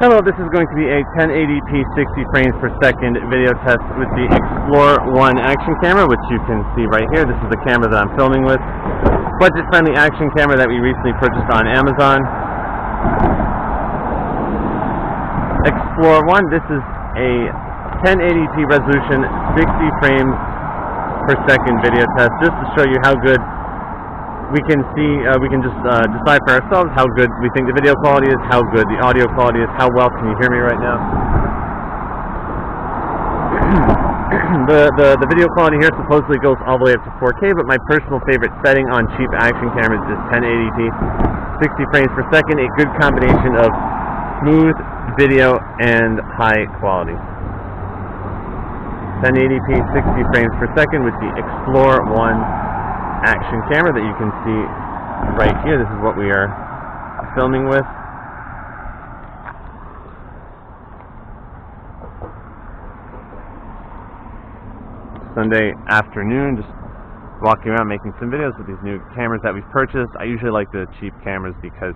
Hello, this is going to be a 1080p 60 frames per second video test with the Explore One action camera, which you can see right here. This is the camera that I'm filming with. Budget-friendly action camera that we recently purchased on Amazon. Explore One, this is a 1080p resolution, 60 frames per second video test, just to show you how good we can see, we can just decide for ourselves how good we think the video quality is, how good the audio quality is, how well can you hear me right now. The video quality here supposedly goes all the way up to 4K, but my personal favorite setting on cheap action cameras is 1080p, 60 frames per second, a good combination of smooth video and high quality. 1080p, 60 frames per second with the Explore One action camera that you can see right here. This is what we are filming with. Sunday afternoon, just walking around making some videos with these new cameras that we've purchased. I usually like the cheap cameras because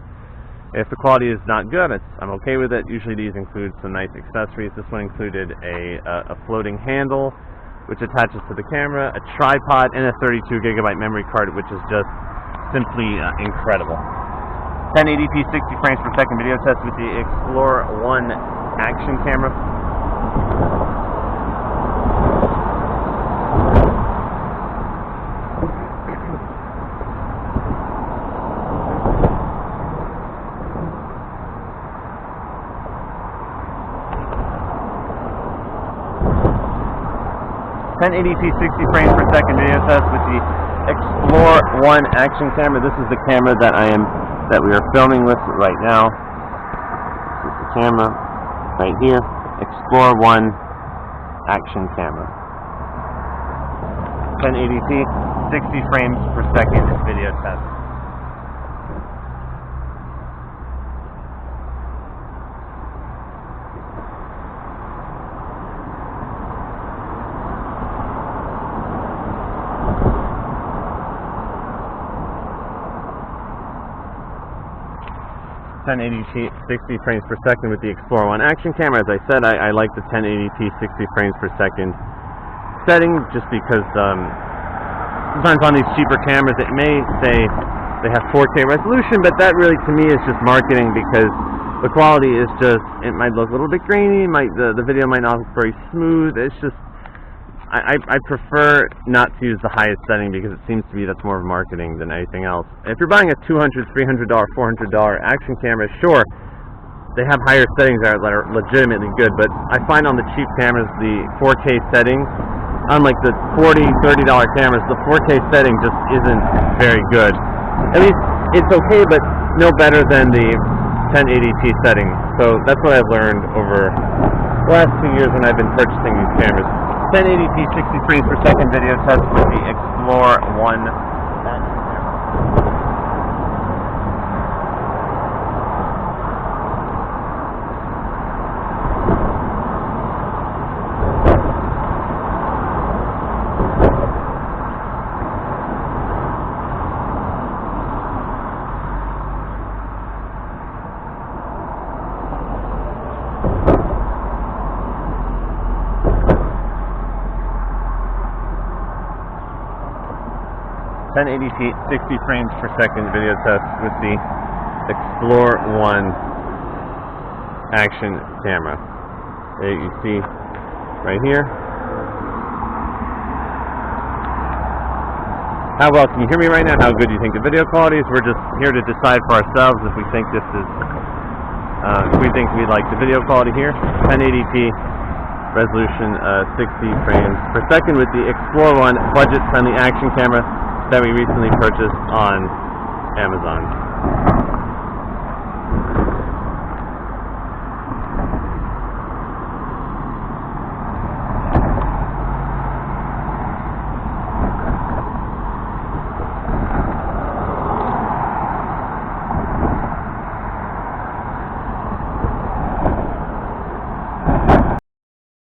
if the quality is not good, I'm okay with it. Usually these include some nice accessories. This one included a floating handle, which attaches to the camera, a tripod, and a 32GB memory card, which is just simply incredible. 1080p 60 frames per second video test with the Explore One action camera. .1080p 60 frames per second video test with the Explore One action camera. This is the camera that we are filming with right now. This is the camera right here. Explore One action camera. 1080p 60 frames per second video test. .1080p 60 frames per second with the Explore One action camera. As I said, I like the 1080p 60 frames per second setting just because sometimes on these cheaper cameras it may say they have 4K resolution, but that really to me is just marketing because the quality is just, it might look a little bit grainy, the video might not look very smooth. It's just, I prefer not to use the highest setting because it seems to be that's more of marketing than anything else. If you're buying a $200, $300, $400 action camera, sure, they have higher settings that are legitimately good, but I find on the cheap cameras the 4K setting, unlike the $40, $30 cameras, the 4K setting just isn't very good. At least it's okay, but no better than the 1080p setting. So that's what I've learned over the last 2 years when I've been purchasing these cameras. 1080p 60 frames per second video test with the Explore One action camera. 1080p 60 frames per second video test with the Explore One action camera. There you see right here. How well can you hear me right now? How good do you think the video quality is? We're just here to decide for ourselves if we think this is, if we think we like the video quality here. 1080p resolution, 60 frames per second with the Explore One budget-friendly action camera that we recently purchased on Amazon.